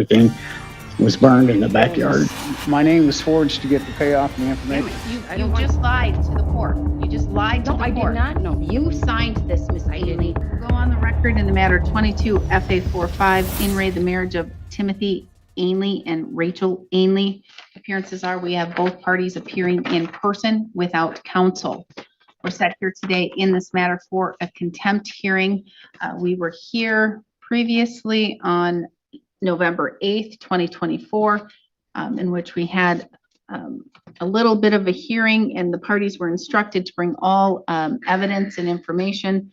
Everything was burned in the backyard. My name was forged to get the payoff and the information. You just lied to the court. You just lied to the court. No, I did not. No. You signed this, Miss Ainley. didn't. Go on the record in the matter 22 FA 45, in re the marriage of Timothy Ainley and Rachel Ainley. Appearances are we have both parties appearing in person without counsel. We're set here today in this matter for a contempt hearing. We were here previously on November 8th, 2024, in which we had a little bit of a hearing, and the parties were instructed to bring all evidence and information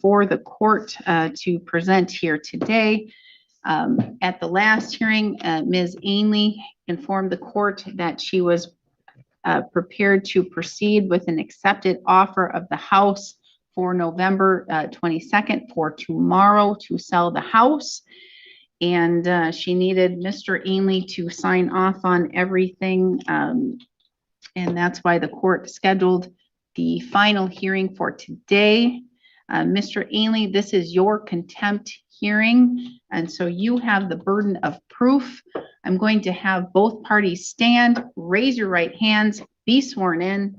for the court to present here today. At the last hearing, Ms. Ainley informed the court that she was prepared to proceed with an accepted offer of the house for November 22nd, for tomorrow, to sell the house. And she needed Mr. Ainley to sign off on everything. And that's why the court scheduled the final hearing for today. Mr. Ainley, this is your contempt hearing, and so you have the burden of proof. I'm going to have both parties stand, raise your right hands, be sworn in.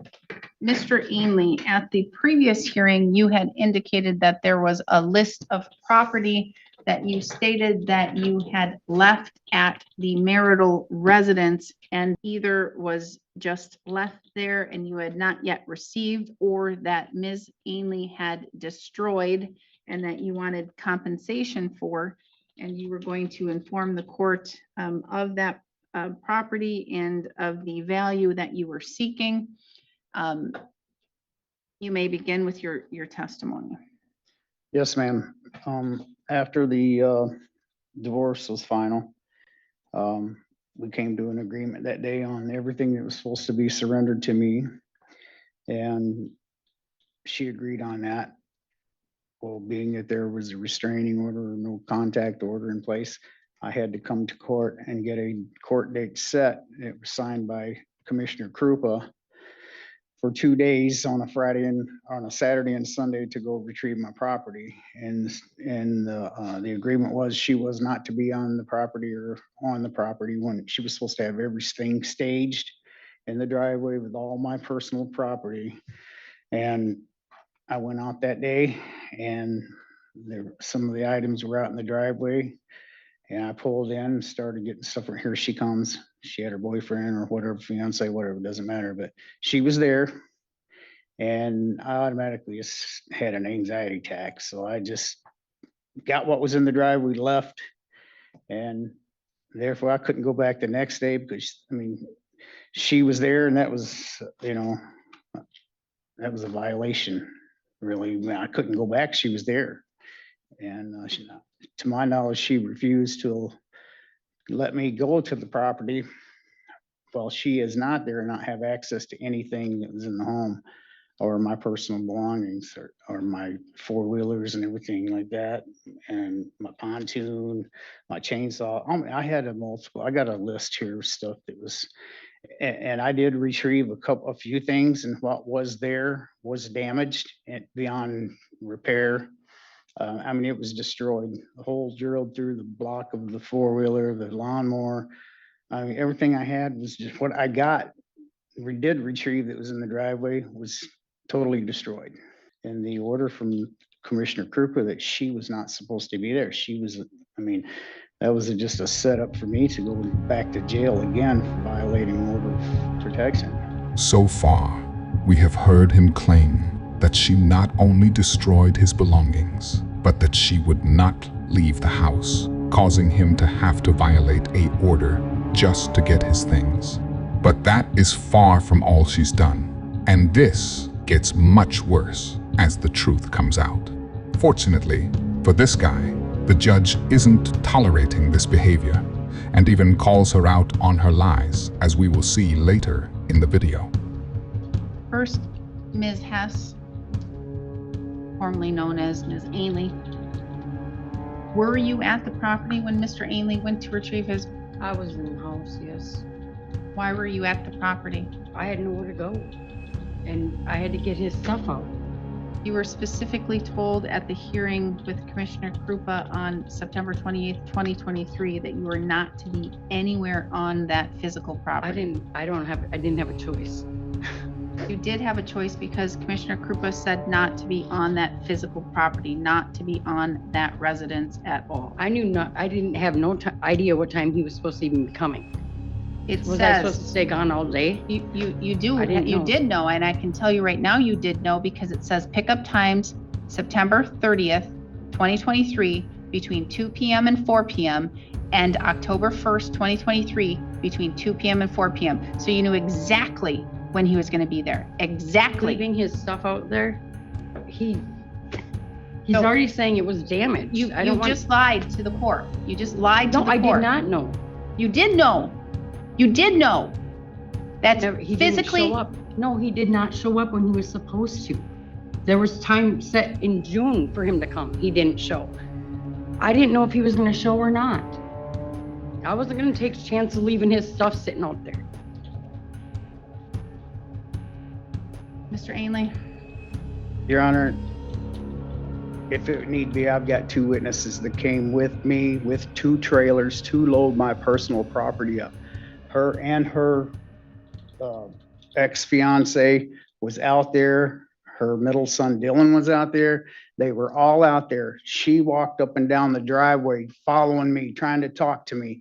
Mr. Ainley, at the previous hearing, you had indicated that there was a list of property that you stated that you had left at the marital residence, and either was just left there and you had not yet received, or that Ms. Ainley had destroyed and that you wanted compensation for, and you were going to inform the court of that property and of the value that you were seeking. You may begin with your testimony. Yes, ma'am. After the divorce was final, we came to an agreement that day on everything that was supposed to be surrendered to me, and she agreed on that. Well, being that there was a restraining order or no contact order in place, I had to come to court and get a court date set. It was signed by Commissioner Krupa for 2 days, on a Friday and on a Saturday and Sunday, to go retrieve my property. And the agreement was she was not to be on the property or on the property when she was supposed to have everything staged in the driveway with all my personal property. And I went out that day, and some of the items were out in the driveway, and I pulled in, started getting stuff. Here she comes. She had her boyfriend or whatever, fiance, whatever, doesn't matter, but she was there, and I automatically just had an anxiety attack. So I just got what was in the driveway, left, and therefore I couldn't go back the next day because, I mean, she was there, and that was, that was a violation. Really, I couldn't go back. She was there, and to my knowledge, she refused to let me go to the property while she is not there and not have access to anything that was in the home, or my personal belongings, or my four-wheelers and everything like that, and my pontoon, my chainsaw. I had I got a list here of stuff that was, and I did retrieve a few things, and what was there was damaged and beyond repair. I mean, it was destroyed. The holes drilled through the block of the four-wheeler, the lawnmower. I mean, everything I had was just what I got. We did retrieve that was in the driveway was totally destroyed. And the order from Commissioner Krupa that she was not supposed to be there. She was, I mean, that was just a setup for me to go back to jail again for violating order of protection. So far, we have heard him claim that she not only destroyed his belongings, but that she would not leave the house, causing him to have to violate an order just to get his things. But that is far from all she's done, and this gets much worse as the truth comes out. Fortunately, for this guy, the judge isn't tolerating this behavior, and even calls her out on her lies, as we will see later in the video. First, Ms. Hess, formerly known as Ms. Ainley. Were you at the property when Mr. Ainley went to retrieve his? I was in the house, yes. Why were you at the property? I had nowhere to go, and I had to get his stuff out. You were specifically told at the hearing with Commissioner Krupa on September 28th, 2023, that you were not to be anywhere on that physical property. I didn't have a choice. You did have a choice because Commissioner Krupa said not to be on that physical property, not to be on that residence at all. I didn't have no idea what time he was supposed to even be coming. It Was I supposed to says, stay gone all day? you know. did know, and I can tell you right now you did know because it says pickup times September 30th, 2023 between 2 p.m. and 4 p.m. and October 1st, 2023 between 2 p.m. and 4 p.m. So you knew exactly when he was going to be there. Exactly. Leaving his stuff out there, he's So- already saying it was damaged. You just lied to the court. You just lied to No, the I court. did not know. You did know. You did know. That's He physically. didn't show up. No, he did not show up when he was supposed to. There was time set in June for him to come. He didn't show. I didn't know if he was gonna show or not. I wasn't gonna take a chance of leaving his stuff sitting out there. Mr. Ainley, Your Honor, if it need be, I've got two witnesses that came with me with two trailers to load my personal property up. Her and her ex-fiance was out there. Her middle son Dylan was out there. They were all out there. She walked up and down the driveway following me, trying to talk to me.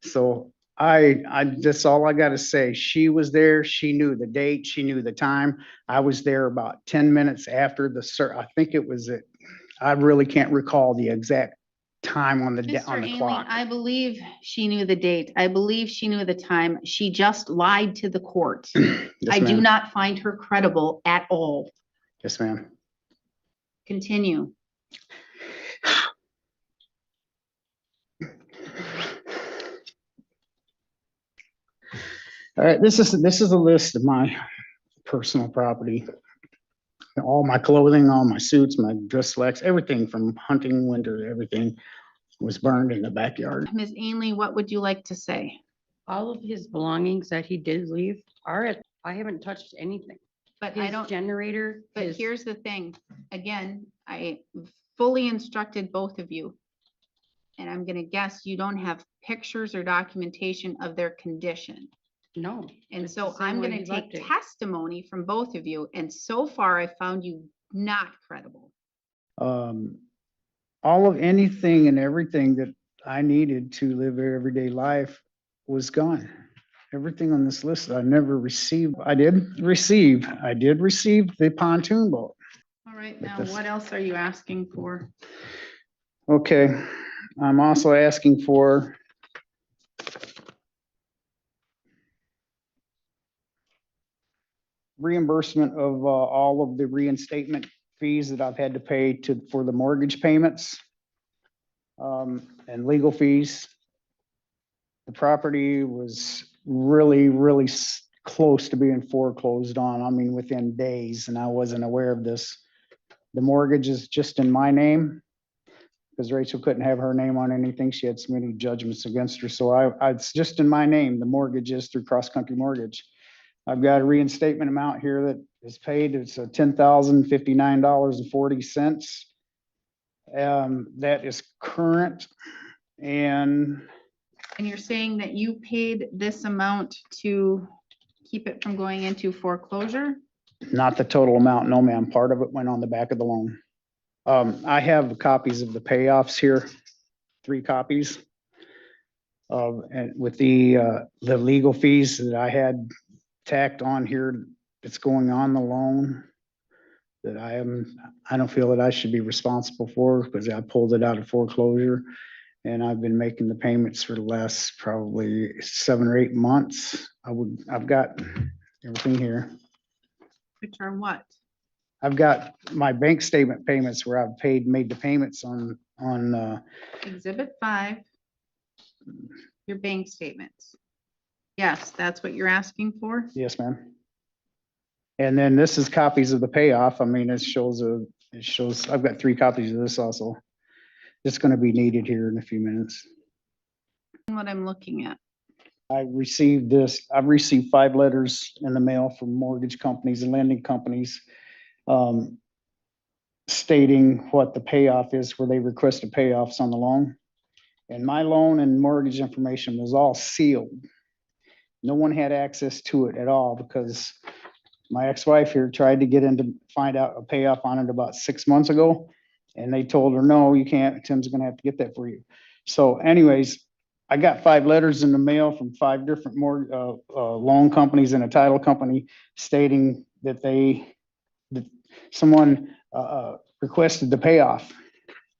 So that's all I got to say. She was there. She knew the date. She knew the time. I was there about 10 minutes after I think it was I really can't recall the exact time on the Mr. Ainley, clock. I believe she knew the date. I believe she knew the time. She just lied to the court. Yes, I do ma'am. not find her credible at all. Yes, ma'am. Continue. All right, this is a list of my personal property. All my clothing, all my suits, my dress slacks, everything from hunting, winter, everything was burned in the backyard. Ms. Ainley, what would you like to say? All of his belongings that he did leave I haven't touched anything. But His generator, but his- here's the thing. Again, I fully instructed both of you. And I'm gonna guess you don't have pictures or documentation of their condition. no. And it's so the same I'm way gonna he take left it. testimony from both of you, and so far I found you not credible. All of anything and everything that I needed to live an everyday life was gone. Everything on this list I never received. I did receive the pontoon boat. All right, now what else are you asking for? Okay, I'm also asking for reimbursement of all of the reinstatement fees that I've had to pay for the mortgage payments and legal fees. The property was really close to being foreclosed on. I mean, within days, and I wasn't aware of this. The mortgage is just in my name because Rachel couldn't have her name on anything. She had so many judgments against her. So it's just in my name. The mortgage is through Cross Country Mortgage. I've got a reinstatement amount here that is paid. It's $10,059.40. That is current. And And you're saying that you paid this amount to keep it from going into foreclosure? not the total amount, no ma'am. Part of it went on the back of the loan. I have copies of the payoffs here, 3 copies. And with the legal fees that I had tacked on here, that's going on the loan that I don't feel that I should be responsible for because I pulled it out of foreclosure. And I've been making the payments for the last probably 7 or 8 months. I've got everything here. Which are what? I've got my bank statement payments where I've made the payments on Exhibit 5. Your bank statements. Yes, that's what you're asking for? yes, ma'am. And then this is copies of the payoff. I mean, it shows, I've got 3 copies of this also. It's gonna be needed here in a few minutes. What I'm looking at. I've received 5 letters in the mail from mortgage companies and lending companies. stating what the payoff is, where they requested payoffs on the loan. And my loan and mortgage information was all sealed. No one had access to it at all because my ex-wife here tried to get in to find out a payoff on it about 6 months ago. And they told her, no, you can't. Tim's gonna have to get that for you. So anyways, I got 5 letters in the mail from 5 different loan companies and a title company stating that someone requested the payoff.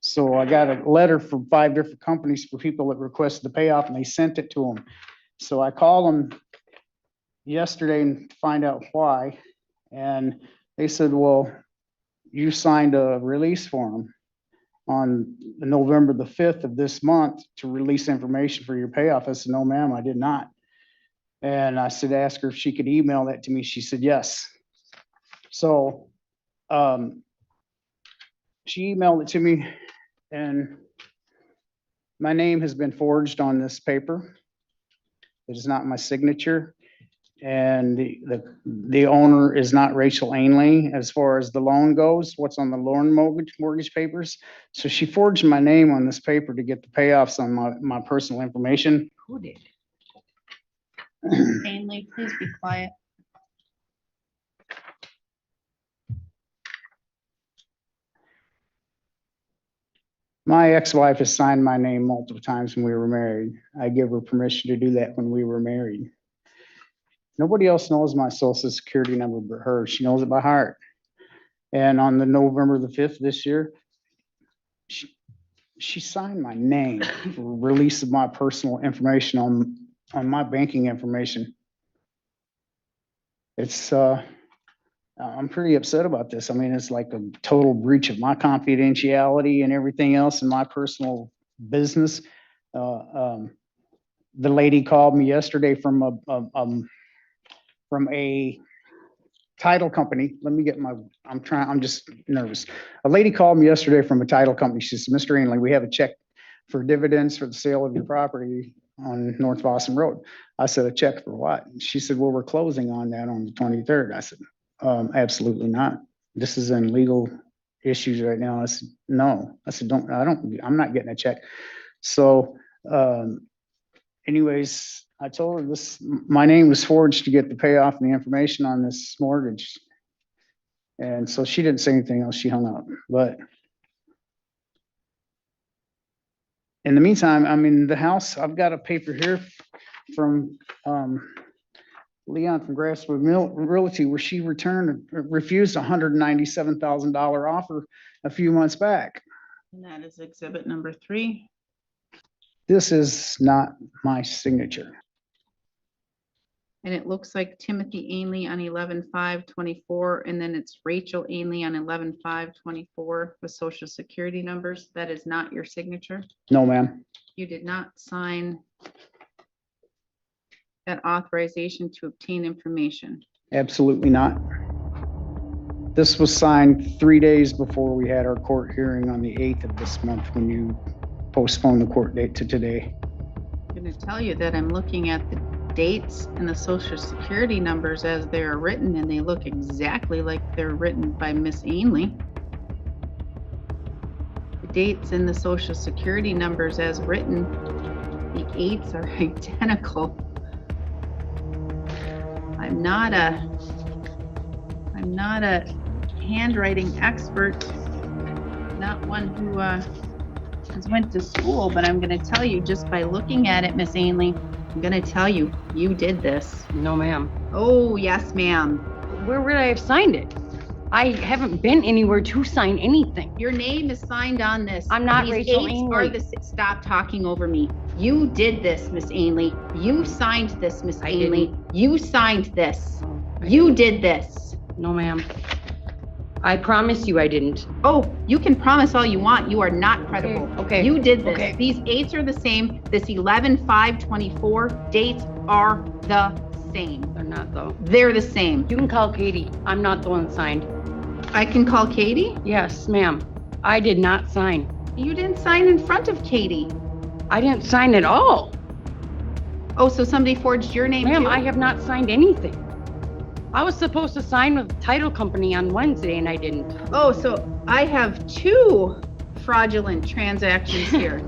So I got a letter from 5 different companies for people that requested the payoff, and they sent it to them. So I called them yesterday and to find out why. And they said, well, you signed a release form on November the 5th of this month to release information for your payoff. I said, no, ma'am, I did not. And I said, ask her if she could email that to me. She said, yes. So she emailed it to me, and my name has been forged on this paper. It is not my signature. And the owner is not Rachel Ainley as far as the loan goes, what's on the loan mortgage papers. So she forged my name on this paper to get the payoffs on my personal information. Who did? Ainley, please be quiet. My ex-wife has signed my name multiple times when we were married. I give her permission to do that when we were married. Nobody else knows my social security number but her. She knows it by heart. And on the November the 5th this year, she signed my name for release of my personal information on my banking information. It's I'm pretty upset about this. I mean, it's like a total breach of my confidentiality and everything else in my personal business. The lady called me yesterday from a title company. Let me get I'm just nervous. A lady called me yesterday from a title company. She said, Mr. Ainley, we have a check for dividends for the sale of your property on North Boston Road. I said, a check for what? She said, well, we're closing on that on the 23rd. I said, absolutely not. This is in legal issues right now. I said, no. I said, I'm not getting a check. So anyways, I told her my name was forged to get the payoff and the information on this mortgage. And so she didn't say anything else. She hung up. But in the meantime, I'm in the house. I've got a paper here from Leon from Grasswood Realty, where she refused a $197,000 offer a few months back. And that is exhibit number 3. This is not my signature. And it looks like Timothy Ainley on 11/5/24, and then it's Rachel Ainley on 11/5/24 with social security numbers. That is not your signature. No, ma'am. You did not sign that authorization to obtain information. Absolutely not. This was signed 3 days before we had our court hearing on the 8th of this month when you postponed the court date to today. I'm going to tell you that I'm looking at the dates and the social security numbers as they are written, and they look exactly like they're written by Miss Ainley. The dates and the social security numbers as written, the 8s are identical. I'm not a handwriting expert, not one who has went to school, but I'm going to tell you just by looking at it, Miss Ainley, I'm going to tell you, you did this. No, ma'am. Oh, yes, ma'am. Where would I have signed it? I haven't been anywhere to sign anything. Your name is signed on this. I'm not These Rachel eights Ainley. are the, stop talking over me. You did this, Miss Ainley. You signed this, Miss I Ainley. didn't. You signed this. I You didn't. did this. No, ma'am. I promise you I didn't. Oh, you can promise all you want. You are not credible. Okay. You did this. Okay. These 8s are the same. This 11/5/24 dates are the same. They're not though. They're the same. You can call Katie. I'm not the one signed. I can call Katie? Yes, ma'am. I did not sign. You didn't sign in front of Katie. I didn't sign at all. Oh, so somebody forged your name Ma'am, too? I have not signed anything. I was supposed to sign with the title company on Wednesday and I didn't. Oh, so I have two fraudulent transactions here.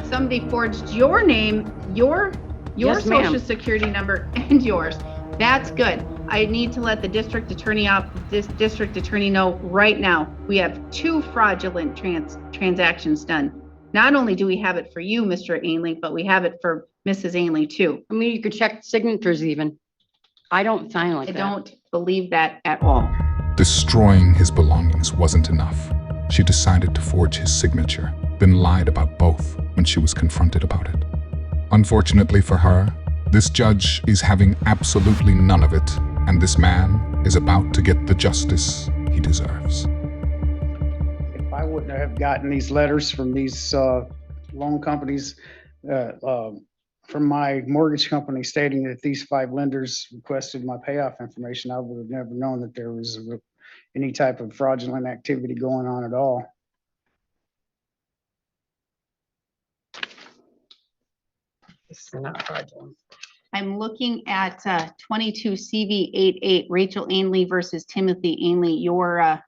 Somebody forged your name, your Yes, ma'am. social security number and yours. That's good. I need to let the district attorney know right now. We have two fraudulent transactions done. Not only do we have it for you, Mr. Ainley, but we have it for Mrs. Ainley too. I mean, you could check signatures even. I don't sign like I that. don't believe that at all. Destroying his belongings wasn't enough. She decided to forge his signature, then lied about both when she was confronted about it. Unfortunately for her, this judge is having absolutely none of it, and this man is about to get the justice he deserves. If I wouldn't have gotten these letters from these loan companies, from my mortgage company stating that these 5 lenders requested my payoff information, I would have never known that there was any type of fraudulent activity going on at all. This is not fraudulent. I'm looking at 22 CV 88, Rachel Ainley versus Timothy Ainley, your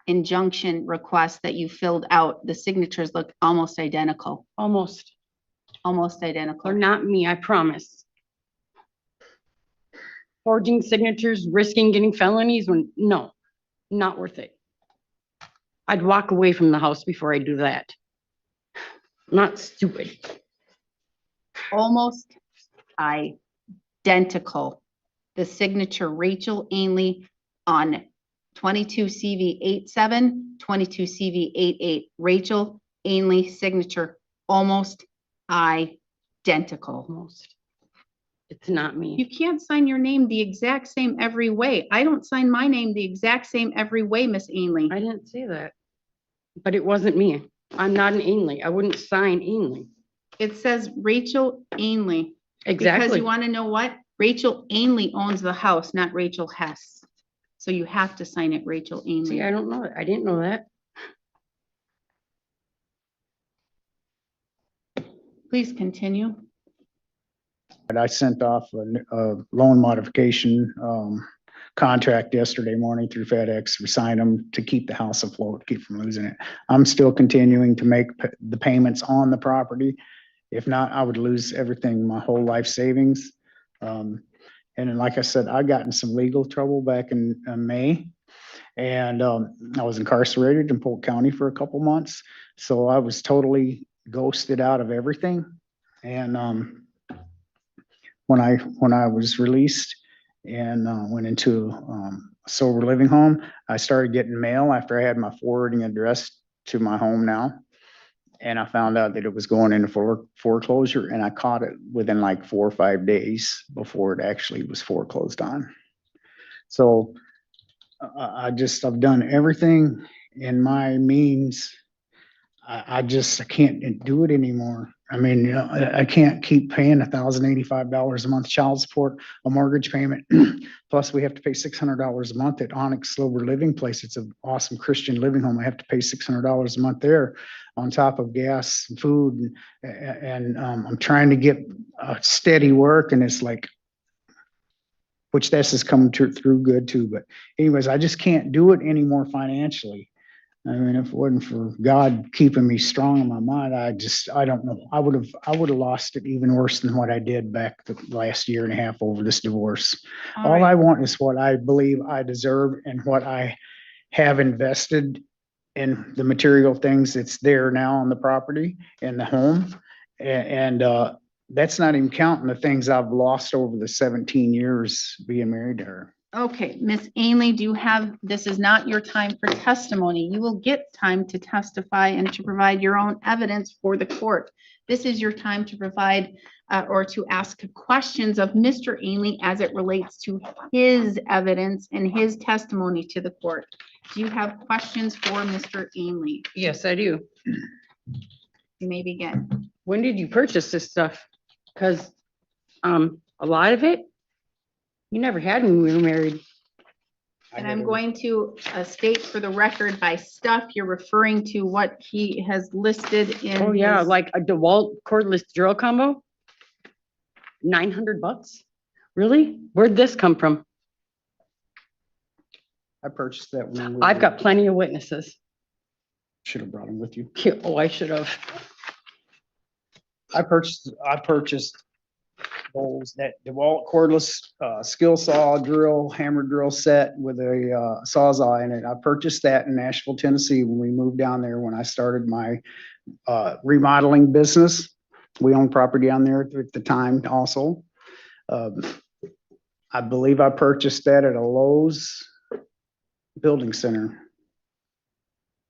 injunction request that you filled out. The signatures look almost identical, Almost. almost identical. They're not me, I promise. Forging signatures, risking getting felonies, no, not worth it. I'd walk away from the house before I do that. I'm not stupid. Almost identical. The signature Rachel Ainley on 22 CV 87, 22 CV 88, Rachel Ainley signature, almost identical. Almost. It's not me. You can't sign your name the exact same every way. I don't sign my name the exact same every way, Miss Ainley. I didn't say that. But it wasn't me. I'm not an Ainley. I wouldn't sign Ainley. It says Rachel Ainley. Because Exactly. you want to know what? Rachel Ainley owns the house, not Rachel Hess. So you have to sign it Rachel Ainley. See, I don't know. I didn't know that. Please continue. But I sent off a loan modification contract yesterday morning through FedEx. We signed them to keep the house afloat, keep from losing it. I'm still continuing to make the payments on the property. If not, I would lose everything, my whole life savings. And then, like I said, I got in some legal trouble back in May. And I was incarcerated in Polk County for a couple months. So I was totally ghosted out of everything. And when I was released and went into a sober living home, I started getting mail after I had my forwarding address to my home now. And I found out that it was going into foreclosure, and I caught it within like 4 or 5 days before it actually was foreclosed on. So I've done everything in my means. I can't do it anymore. I mean, you know, I can't keep paying $1,085 a month child support, a mortgage payment. Plus we have to pay $600 a month at Onyx Sober Living Place. It's an awesome Christian living home. I have to pay $600 a month there on top of gas and food. And I'm trying to get steady work, and it's like, which this is coming through good too. But anyways, I just can't do it anymore financially. I mean, if it wasn't for God keeping me strong in my mind, I don't know. I would have lost it even worse than what I did back the last year and a half over this divorce. All I want is what I believe I deserve and what I have invested in the material things that's there now on the property and the home. And that's not even counting the things I've lost over the 17 years being married to her. Okay, Miss Ainley, this is not your time for testimony. You will get time to testify and to provide your own evidence for the court. This is your time to provide or to ask questions of Mr. Ainley as it relates to his evidence and his testimony to the court. Do you have questions for Mr. Ainley? Yes, I do. You may begin. When did you purchase this stuff? Because a lot of it, you never had when we were married. And I'm going to state for the record, by stuff, you're referring to what he has listed in. Oh yeah, his- like a DeWalt cordless drill combo. $900. Really? Where'd this come from? I purchased that when we I've got plenty of witnesses. should have brought them with you. Oh, I should have. I purchased those, that DeWalt cordless, skill saw drill, hammer drill set with a, Sawzall in it. I purchased that in Nashville, Tennessee when we moved down there, when I started my, remodeling business. We owned property down there at the time also. I believe I purchased that at a Lowe's building center.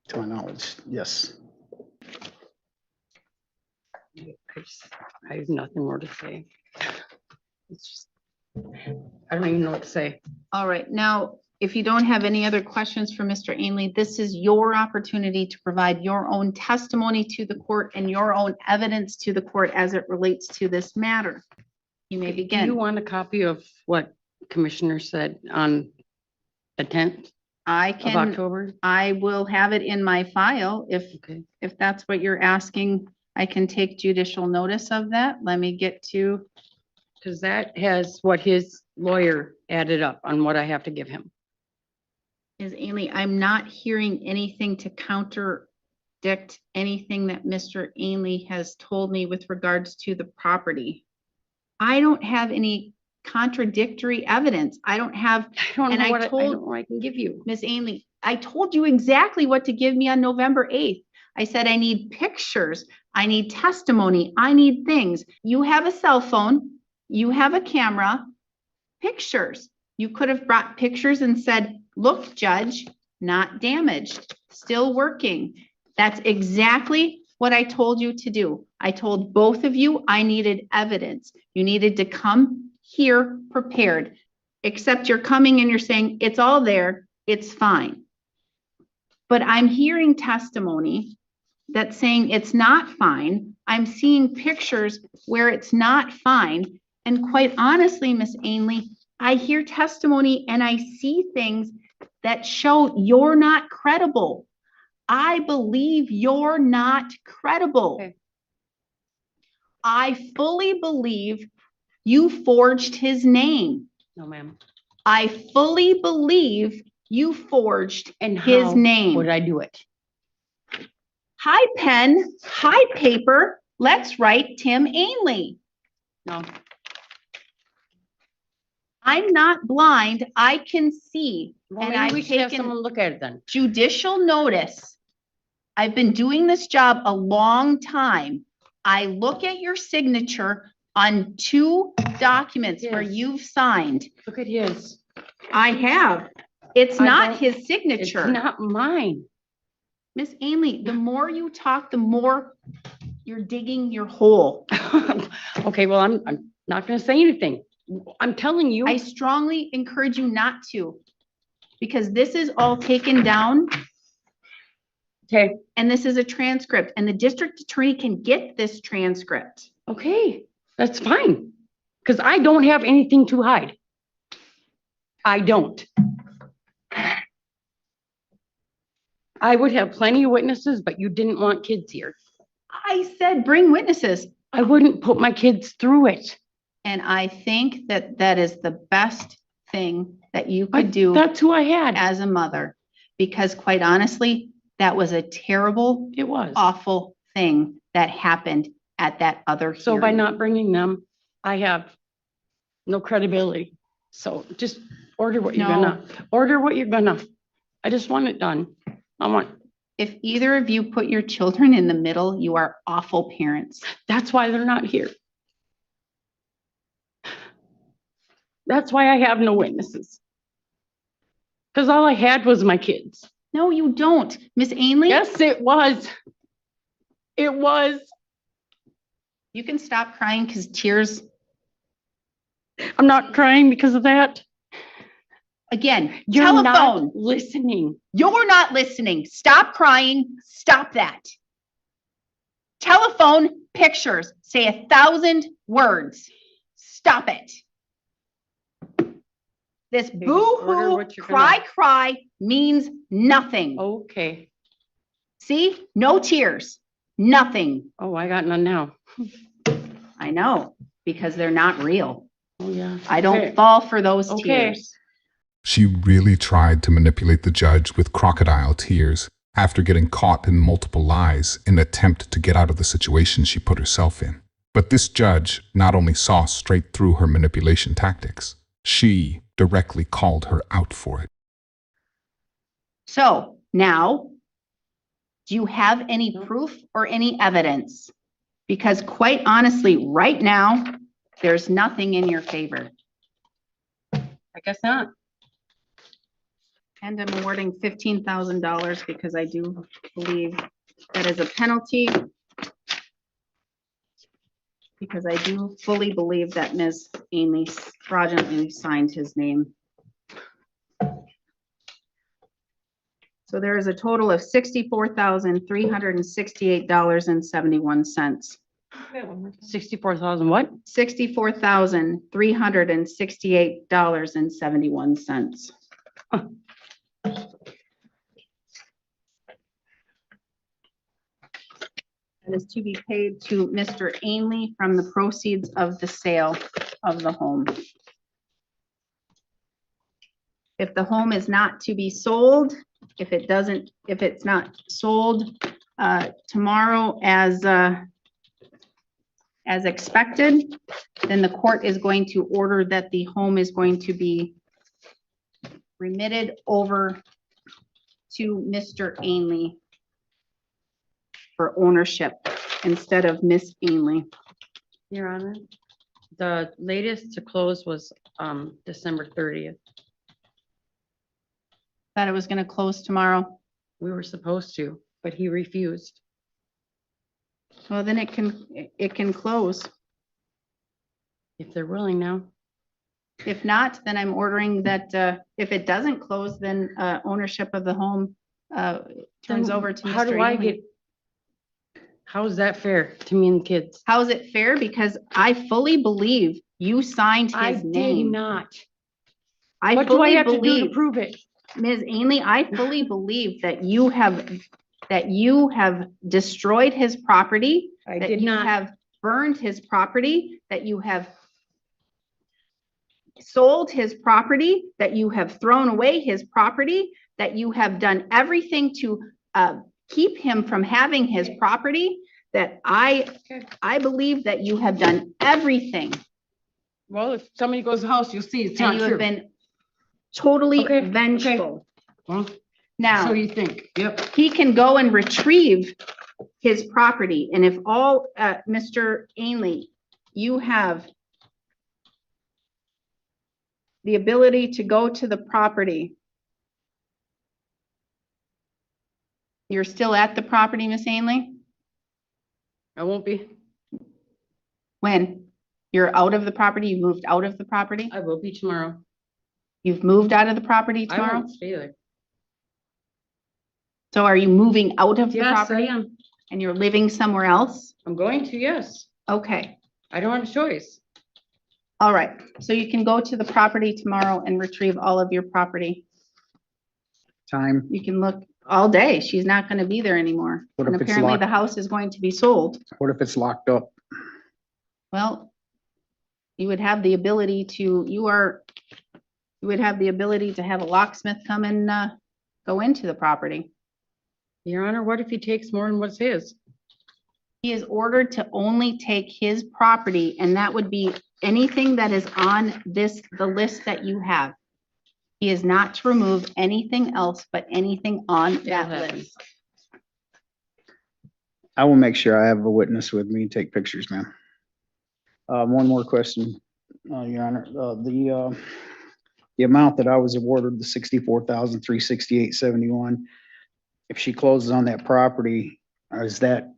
To my knowledge, yes. I have nothing more to say. It's just, I don't even know what to say. All right, now, if you don't have any other questions for Mr. Ainley, this is your opportunity to provide your own testimony to the court and your own evidence to the court as it relates to this matter. You may Do you begin. want a copy of what Commissioner said on the 10th I of can, October? I will have it in my file Okay. if that's what you're asking. I can take judicial notice of that. Let me get to, Because that has what his lawyer added up on what I have to give him. Ms. Ainley, I'm not hearing anything to contradict anything that Mr. Ainley has told me with regards to the property. I don't have any contradictory evidence. I don't have, I don't And know I what I told- don't know what I can give you. Ms. Ainley, I told you exactly what to give me on November 8th. I said, I need pictures. I need testimony. I need things. You have a cell phone. You have a camera. Pictures. You could have brought pictures and said, look, judge, not damaged, still working. That's exactly what I told you to do. I told both of you I needed evidence. You needed to come here prepared, except you're coming and you're saying, it's all there, it's fine. But I'm hearing testimony that's saying it's not fine. I'm seeing pictures where it's not fine. And quite honestly, Miss Ainley, I hear testimony and I see things that show you're not credible. I believe you're not credible. Okay. I fully believe you forged his name. No, ma'am. I fully believe you forged And his how name. would I do it? Hi, pen, hi, paper. Let's write Tim Ainley. No. I'm not blind. I can see. Well, And maybe I've we should have taken someone look at it then. judicial notice. I've been doing this job a long time. I look at your signature on 2 documents where Yes. you've signed. Look at his. I have. It's I not don't- his It's signature. not mine. Miss Ainley, the more you talk, the more you're digging your hole. Okay, well, I'm not gonna say anything. I'm telling you. I strongly encourage you not to, because this is all taken down Okay, and this is a transcript and the district attorney can get this transcript. okay, that's fine. Because I don't have anything to hide. I don't. I would have plenty of witnesses, but you didn't want kids here. I said, bring witnesses. I wouldn't put my kids through it. And I think that that is the best thing that you I- could do That's who I had. as a mother. Because quite honestly, that was a terrible, It was. awful thing that happened at that other So by hearing. not bringing them, I have no credibility. So just order what you're gonna, order what you're gonna. I just want it done. I want, If either of you put your children in the middle, you are awful parents. that's why they're not here. That's why I have no witnesses. Because all I had was my kids. No, you don't. Miss Ainley? Yes, it was. It was. You can stop crying because tears, I'm not crying because of that. again, You're telephone. not listening. You're not listening. Stop crying. Stop that. Telephone pictures say 1,000 words. Stop it. This order boo-hoo, what you're gonna- cry means nothing. Okay. See? No tears. Nothing. Oh, I got none now. I know, because they're not real. Oh, yeah. I don't Okay. fall for those Okay. tears. She really tried to manipulate the judge with crocodile tears after getting caught in multiple lies in an attempt to get out of the situation she put herself in. But this judge not only saw straight through her manipulation tactics, she directly called her out for it. So now, do you have any proof or any evidence? Because quite honestly, right now, there's nothing in your favor. I guess not. And I'm awarding $15,000 because I do believe that is a penalty. Because I do fully believe that Ms. Amy fraudulently signed his name. So there is a total of $64,368.71. 64,000 what? $64,368.71. That is to be paid to Mr. Ainley from the proceeds of the sale of the home. If the home is not to be sold, if it's not sold tomorrow as expected, then the court is going to order that the home is going to be remitted over to Mr. Ainley for ownership instead of Miss Ainley. Your Honor, the latest to close was December 30th. Thought it was gonna close tomorrow. We were supposed to, but he refused. Well, then it can close. If they're willing now. If not, then I'm ordering that, if it doesn't close, then ownership of the home turns Then over to How do Mr. I Ainley. get? How is that fair to me and the kids? How is it fair? Because I fully believe you signed I his did name. not. I What do I fully have to do to believe, prove it? Ms. Ainley, I fully believe that you have destroyed his property. I That did you not. have burned his property, that you have sold his property, that you have thrown away his property, that you have done everything to keep him from having his property, that I believe that you have done everything. Well, if somebody goes to the house, you'll see it's And not you have true. been totally Okay, okay. vengeful. Well, Now, so you think, yep. he can go and retrieve his property. And if all, Mr. Ainley, you have the ability to go to the property. You're still at the property, Miss Ainley? I won't be. When? You're out of the property? You moved out of the property? I will be tomorrow. You've moved out of the property I tomorrow? won't stay there. So are you moving out of the Yes, I property? am. And you're living somewhere else? I'm going to, yes. Okay. I don't have a choice. All right, so you can go to the property tomorrow and retrieve all of your property. Time, You can look all day. She's not gonna be there anymore. What And if it's apparently locked? the house is going to be sold. what if it's locked up? Well, you would have the ability to, you would have the ability to have a locksmith come and go into the property. Your Honor, what if he takes more than what's his? He is ordered to only take his property, and that would be anything that is on the list that you have. He is not to remove anything else but anything on that happen. list. I will make sure I have a witness with me, take pictures, ma'am. One more question, Your Honor. The amount that I was awarded, the $64,368.71, if she closes on that property, is that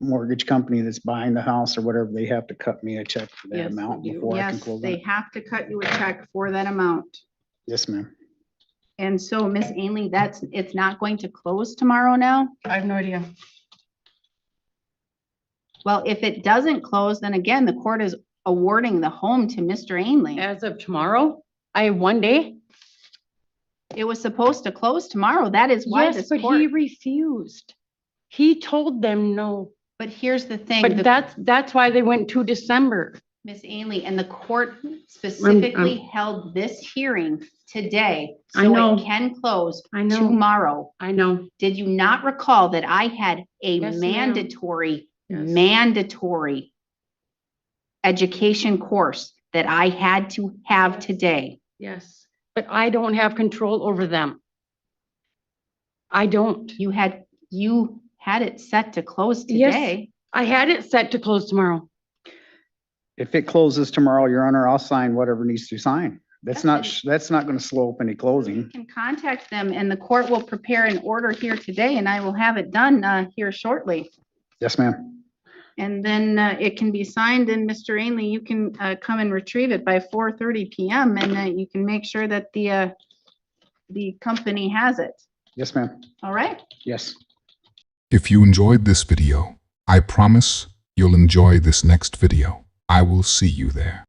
mortgage company that's buying the house or whatever, they have to cut me a check for that Yes, amount they do. before I can Yes, close on they it? have to cut you a check for that amount. Yes, ma'am. And so, Miss Ainley, it's not going to close tomorrow now? I have no idea. Well, if it doesn't close, then again, the court is awarding the home to Mr. Ainley. As of tomorrow, I have 1 day. It was supposed to close tomorrow. That is why Yes, this but court, he refused. He told them no. but here's the thing. But that's why they went to December. Miss Ainley, and the court specifically held this hearing today. I So know. it can close I know. tomorrow. I know. Did you not recall that I had a Yes, ma'am. mandatory, Yes. mandatory education course that I had to have today? Yes, but I don't have control over them. I don't. You had it set to close Yes. today. I had it set to close tomorrow. If it closes tomorrow, Your Honor, I'll sign whatever needs to sign. That's not, Yes. that's not gonna slow up any You closing. can contact them and the court will prepare an order here today and I will have it done here shortly. Yes, ma'am. And then it can be signed and Mr. Ainley, you can come and retrieve it by 4:30 PM and you can make sure that the company has it. Yes, ma'am. All right? Yes. If you enjoyed this video, I promise you'll enjoy this next video. I will see you there.